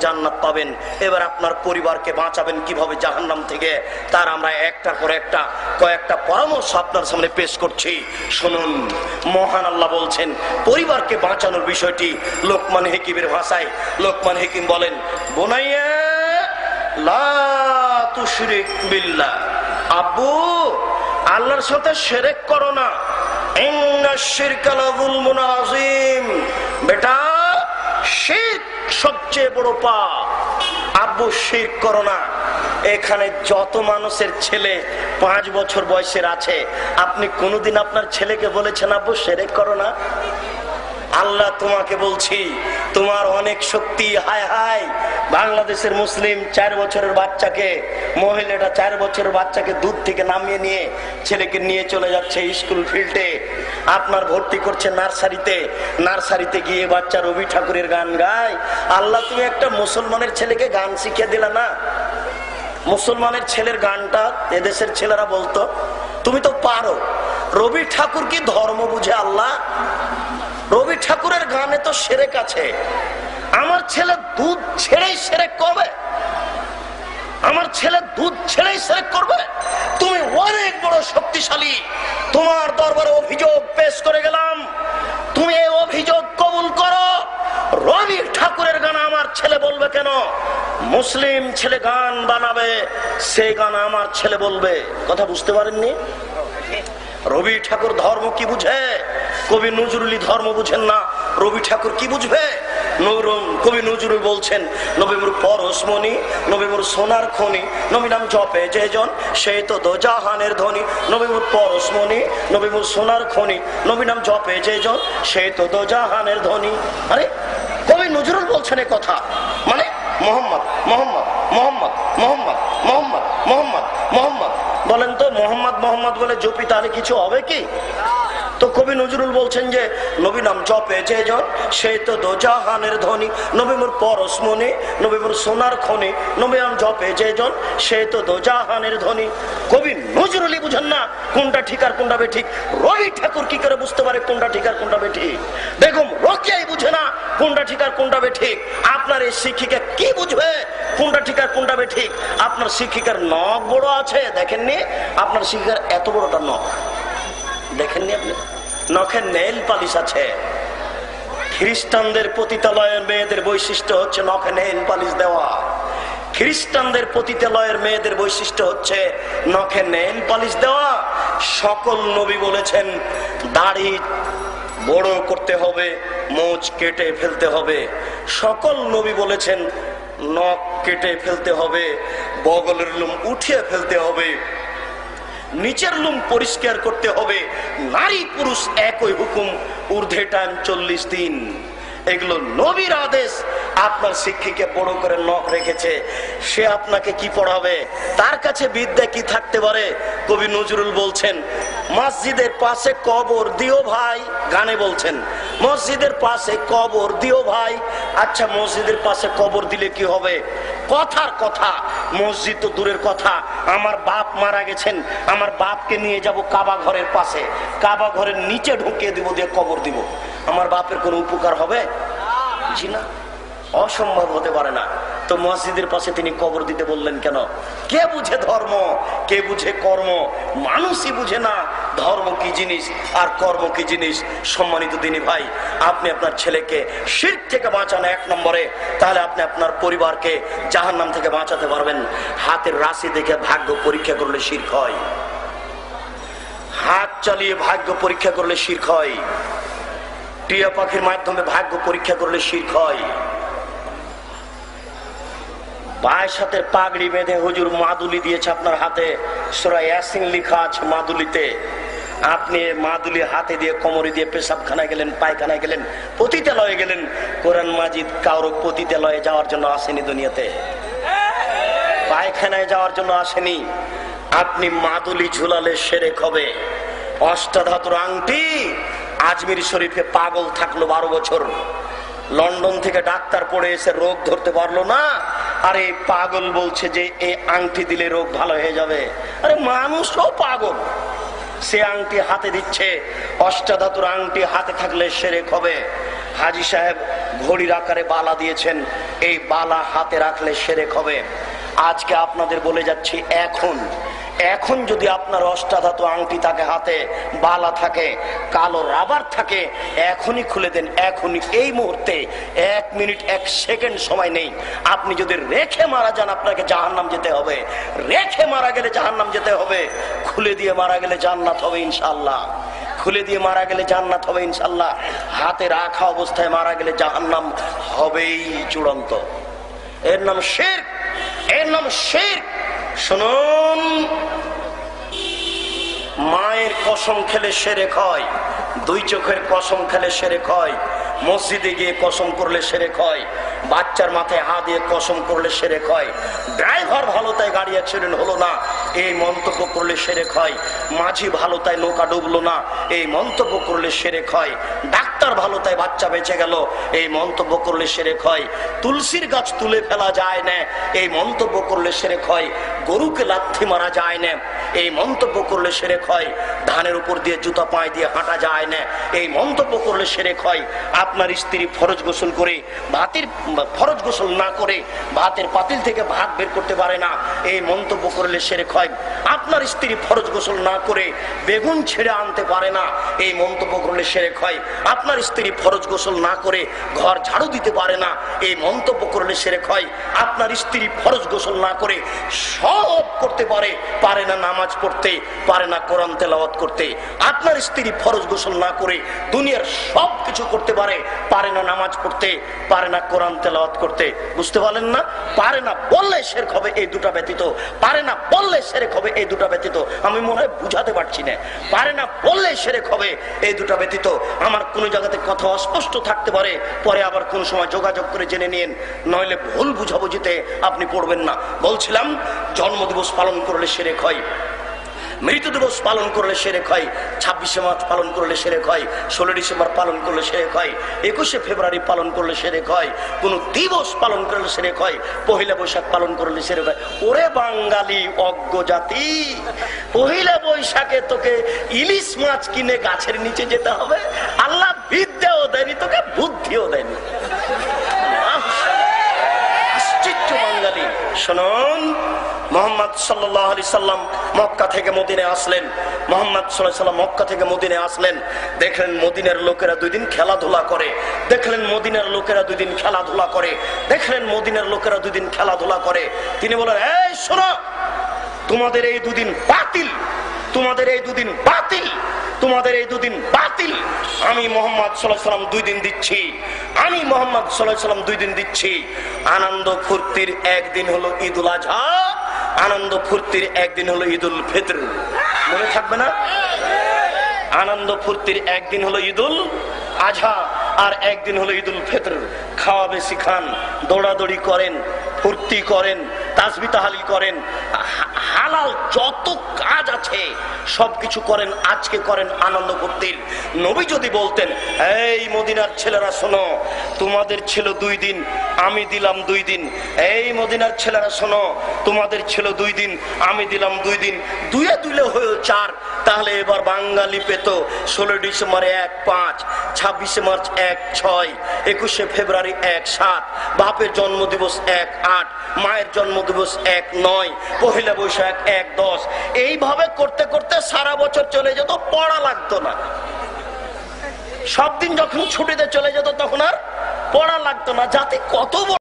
জান্নাত পাবেন। এবার আপনার পরিবারকে বাঁচাবেন কিভাবে জাহান্নাম থেকে, তার আমরা একটার পর একটা কয়েকটা পরামর্শ আপনার সামনে পেশ করছি। শুনুন, মহান আল্লাহ বলছেন পরিবারকে বাঁচানোর বিষয়টি লোকমান হাকিমের ভাষায়। লোকমান হাকিম বলেন, বুনাইয়া লা তুশরিক বিল্লাহ, আব্বু আল্লাহর সাথে শিরক করো না। ইন্নাশ শিরকা লাযুলমুন আযীম, বেটা শিরক সবচেয়ে বড় পাপ। আব্বু শিরক করো না। এখানে যত মানুষের ছেলে 5 বছর বয়সের আছে, আপনি কোনোদিন আপনার ছেলেকে বলেছেন আব্বু শিরক করো না? আল্লাহ তোমাকে বলছি, তোমার অনেক শক্তি। হায় হায়, বাংলাদেশের মুসলিম 4 বছরের বাচ্চাকে, মহিলাটা 4 বছরের বাচ্চাকে দুধ থেকে নামিয়ে নিয়ে ছেলেকে নিয়ে চলে যাচ্ছে স্কুল ফিল্ডে, আপনার ভর্তি করছে নার্সারিতে। নার্সারিতে গিয়ে বাচ্চা রবি ঠাকুরের গান গায়। আল্লাহ, তুমি একটা মুসলমানের ছেলেকে গান শিখিয়ে দিলা না? মুসলমানের ছেলের গানটা এদেশের ছেলেরা বলতো, তুমি তো পারো। রবি ঠাকুর কি ধর্ম বুঝে আল্লাহ? রবি ঠাকুরের গানে তো শিরক আছে। আমার ছেলে দুধ ছেড়েই শিরক করবে? আমার ছেলে দুধ ছেড়েই শিরক করবে? তুমি অনেক বড় শক্তিশালী, তোমার দরবারে অভিযোগ পেশ করে গেলাম, তুমি এই অভিযোগ কবুল করো। রবি ঠাকুরের গান আমার ছেলে বলবে কেন? মুসলিম ছেলে গান বানাবে, সেই গান আমার ছেলে বলবে। কথা বুঝতে পারেননি? রবি ঠাকুর ধর্ম কি বুঝে? কবি নজরুলি ধর্ম বুঝেন না, রবি ঠাকুর কি বুঝবে? কবি নজরুল বলছেন, নবী মোর পরশমণি, নবী মোর সোনার খনি, নবী নাম জপে যে জন সেই তো দোজাহানের ধনী। নবী মোর পরশমণি, নবী মোর সোনার খনি, নবী নাম জপে যে জন সেই তো দোজাহানের ধনী। আরে কবি নজরুল বলছেন এ কথা, মানে মোহাম্মদ মোহাম্মদ মোহাম্মদ মোহাম্মদ মোহাম্মদ মোহাম্মদ মোহাম্মদ। বলেন তো, মোহাম্মদ মোহাম্মদ বলে জপি তাহলে কিছু হবে কি? তো কবি নজরুল বলছেন যে নবী নাম জপে যে জন সেই তো দোজাহানের ধনী, নবী মোর পরশমণি, নবী মোর সোনার খনি, নবী নাম জপে যে জন সেই তো দোজাহানের ধনী। কবি নজরুলই বুঝেন না কোনটা ঠিক আর কোনটা বেঠিক। রবি ঠাকুর কি করে বুঝতে পারে কোনটা ঠিক আর কোনটা বেঠিক? বেগম রোকেয়াই বুঝে না কোনটা ঠিক আর কোনটা বেঠিক। আপনার এই শিক্ষিকা কি বুঝবে কোনটা ঠিক আর কোনটা বেঠিক? আপনার শিক্ষিকার নখ বড় আছে, দেখেননি? আপনার শিক্ষিকার এত বড়টা নখ দেখেননি আপনি? নখের নেল পালিশ আছে। খ্রিস্টানদের পতিতালয়ের মেয়েদের বৈশিষ্ট্য হচ্ছে নখে নেল পালিশ দেওয়া। খ্রিস্টানদের পতিতালয়ের মেয়েদের বৈশিষ্ট্য হচ্ছে নখে নেল পালিশ দেওয়া। সকল নবী বলেছেন দাড়ি বড় করতে হবে, মোচ কেটে ফেলতে হবে। সকল নবী বলেছেন নখ কেটে ফেলতে হবে, বগলের লোম উঠিয়ে ফেলতে হবে, নিচের লোম পরিষ্কার করতে হবে। নারী পুরুষ একই হুকুম, ঊর্ধ্বে টাইম 40 দিন। এগুলো নবীর আদেশ। আপনার শিক্ষিকা বড় করে নখ রেখেছে, সে আপনাকে কি পড়াবে? তার কাছে বিদ্যা কি থাকতে পারে? কবি নজরুল বলছেন, মসজিদের পাশে কবর দিও ভাই, গানে বলছেন মসজিদের পাশে কবর দিও ভাই। আচ্ছা, মসজিদের পাশে কবর দিলে কি হবে? কথার কথা, মসজিদ তো দূরের কথা। আমার বাপ মারা গেছেন, আমার বাপকে নিয়ে যাব কাবা ঘরের পাশে, কাবা ঘরের নিচে ঢুকিয়ে দিব, দিয়ে কবর দিব। আমার বাপের কোনো উপকার হবে? জি না, অসম্ভব হতে পারে না। তো মসজিদের পাশে তিনি কবর দিতে বললেন কেন? কে বুঝে ধর্ম, কে বুঝে কর্ম? মানুষই বুঝে না ধর্ম কি জিনিস আর কর্ম কি জিনিস। সম্মানিত দিনী ভাই, আপনি আপনার ছেলেকে শিরক থেকে বাঁচান 1 নম্বরে, তাহলে আপনি আপনার পরিবারকে জাহান্নাম থেকে বাঁচাতে পারবেন। হাতের রাশি দেখে ভাগ্য পরীক্ষা করলে শিরক হয়। হাত চালিয়ে ভাগ্য পরীক্ষা করলে শিরক হয়। টিয়া পাখির মাধ্যমে ভাগ্য পরীক্ষা করলে শিরক হয়। পায়ের সাথে পাগড়ি বেঁধে হুজুর মাদুলি দিয়েছে আপনার হাতে, সূরা ইয়াসিন লেখা আছে মাদুলিতে। আপনি মাদুলি হাতে দিয়ে কোমরে দিয়ে পেশাবখানায় গেলেন, পায়খানায় গেলেন, পতিতালয়ে গেলেন। কোরআন মাজিদ কারো পতিতালয়ে যাওয়ার জন্য আসেনি, দুনিয়াতে পায়খানায় যাওয়ার জন্য আসেনি। আপনি মাদুলি ঝুলালে শিরক হবে। অষ্টাধাতুর আংটি, আজমির শরীফে পাগল থাকলো 12 বছর, লন্ডন থেকে ডাক্তার পড়ে এসে রোগ ধরতে পারলো না। আরে পাগল বলছে যে এই আংটি দিলে রোগ ভালো হয়ে যাবে। আরে মানুষও পাগল, সে আংটি হাতে দিচ্ছে। অষ্টাধাতুর আংটি হাতে থাকলে শিরক হবে। হাজী সাহেব ঘড়ির আকারে বালা দিয়েছেন, এই বালা হাতে রাখলে শিরক হবে। আজকে আপনাদের বলে যাচ্ছি, এখন যদি আপনার অষ্টাধাতু আংটি থাকে, হাতে বালা থাকে, কালো রাবার থাকে, এখনই খুলে দেন, এখনই, এই মুহূর্তে। 1 মিনিট 1 সেকেন্ড সময় নেই। আপনি যদি রেখে মারা যান, আপনাকে জাহান্নাম যেতে হবে। রেখে মারা গেলে জাহান্নাম যেতে হবে, খুলে দিয়ে মারা গেলে জান্নাত হবে ইনশাআল্লাহ। খুলে দিয়ে মারা গেলে জান্নাত হবে ইনশাআল্লাহ। হাতে রাখা অবস্থায় মারা গেলে জাহান্নাম হবেই চূড়ান্ত। এর নাম শিরক, এর নাম শিরক। শুনুন, মায়ের কসম খেলে শিরক হয়, 2 চোখের কসম খেলে শিরক হয়, মসজিদে গিয়ে কসম করলে শিরক হয়, বাচ্চার মাথায় হাত দিয়ে কসম করলে শিরক হয়, ড্রাইভার ভালো তাই গাড়ি অ্যাক্সিডেন্ট হলো না, এই মন্তব্য করলে শিরক হয়, মাঝি ভালো তাই নৌকা ডুবলো না, এই মন্তব্য করলে শিরক হয়, ডাক্তার ভালো তাই বাচ্চা বেঁচে গেল, এই মন্তব্য করলে শিরক হয়, তুলসীর গাছ তুলে ফেলা যায় না, এই মন্তব্য করলে শিরক হয়, গরুকে লাথি মারা যায় না, এই মন্তব্য করলে শিরক হয়, ধানের উপর দিয়ে জুতা পায়ে দিয়ে হাঁটা যায় না, এই মন্তব্য করলে শিরক হয়। আপনার স্ত্রী ফরজ গোসল করে ফরজ গোসল না করে ভাতের পাতিল থেকে ভাত বের করতে পারে না, এই মন্তব্য করলে শিরক হয়। আপনার স্ত্রী ফরজ গোসল না করে বেগুন ছেড়ে আনতে পারে না, এই মন্তব্য করলে শিরক হয়। আপনার স্ত্রী ফরজ গোসল না করে ঘর ঝাড়ু দিতে পারে না, এই মন্তব্য করলে শিরক হয়। আপনার স্ত্রী ফরজ গোসল না করে সব করতে পারে না, নামাজ পড়তে পারে না, কোরআন তেলাওয়াত করতে। আপনার স্ত্রী ফরজ গোসল না করে দুনিয়ার সব কিছু করতে পারে না, নামাজ পড়তে পারে না, কোরআন তেলাওয়াত করতে। বুঝতে পারলেন না? পারে না বললে শিরক হবে এই দুটা ব্যতীত, পারে না বললে শিরক হবে এই দুটা ব্যতীত। আমি মনে হয় বুঝাতে পারছি না। পারে না বললে শিরক হবে এই দুটা ব্যতীত। আমার কোন জায়গাতে কথা অস্পষ্ট থাকতে পারে, পরে আবার কোন সময় যোগাযোগ করে জেনে নিন, নইলে ভুল বুঝাবুঝিতে আপনি পড়বেন না। বলছিলাম, জন্মদিবস পালন করলে শিরক হয়, মৃত্যু দিবস পালন করলে শিরক হয়, 26শে মার্চ পালন করলে শিরক হয়, 16 ডিসেম্বর পালন করলে শিরক হয়, 21শে ফেব্রুয়ারি পালন করলে শিরক হয়, কোন দিবস পালন করলে শিরক হয়, পহেলা বৈশাখ পালন করলে শিরক হয়। ওরে বাঙালি অজ্ঞ জাতি, পহেলা বৈশাখে তোকে ইলিশ মাছ কিনে গাছের নিচে যেতে হবে? আল্লাহ বিদ্যাও দেয়নি তোকে, বুদ্ধিও দেয়নি। আশ্চর্য বাঙালি। শুনুন, মুহাম্মদ সাল্লাল্লাহু আলাইহি সাল্লাম মক্কা থেকে মদিনায় আসলেন। মুহাম্মদ সাল্লাল্লাহু আলাইহি সাল্লাম মক্কা থেকে মদিনায় আসলেন, দেখলেন মদিনার লোকেরা 2 দিন খেলাধুলা করে, দেখলেন মদিনার লোকেরা 2 দিন খেলাধুলা করে, দেখলেন মদিনার লোকেরা 2 দিন খেলাধুলা করে। তিনি বলেন, এই শোনো, তোমাদের এই 2 দিন বাতিল, তোমাদের এই 2 দিন বাতিল, তোমাদের এই 2 দিন বাতিল। আমি মুহাম্মদ সাল্লাল্লাহু আলাইহি সাল্লাম 2 দিন দিচ্ছি, আমি মুহাম্মদ সাল্লাল্লাহু আলাইহি সাল্লাম 2 দিন দিচ্ছি। আনন্দ ফুর্তির একদিন হলো ঈদুল আজহা, আনন্দ ফুর্তির একদিন হলো ঈদুল ফিতর। মনে থাকবে না? আনন্দ ফুর্তির একদিন হলো ঈদুল আজহা, আর একদিন হলো ঈদুল ফিতর। খাওয়া বেশি খান, দৌড়াদৌড়ি করেন, ফুর্তি করেন, তাসবিহ তাহলিল করেন, হালাল যত কাজ আছে সবকিছু করেন, আজকে করেন আনন্দ ফুর্তির। নবী যদি বলতেন, এই মদিনার ছেলেরা শোনো, তোমাদের ছিল 2 দিন, আমি দিলাম 2 দিন। এই মদিনার ছেলেরা শোনো, তোমাদের ছিল 2 দিন, আমি দিলাম 2 দিন। 2 2 হয়ে 4, তাহলে এবার বাঙালি পেত 16 ডিসেম্বর 1-5, 26শে মার্চ 1-6, 21শে ফেব্রুয়ারি 1-7, বাপের জন্মদিবস 1-8, মায়ের জন্মদিবস 1-9, পহেলা বৈশাখ 1-10। এইভাবে করতে করতে সারা বছর চলে যেত, পড়া লাগতো না। সব দিন যখন ছুটিতে চলে যেত তখন আর পড়া লাগতো না। জাতি কত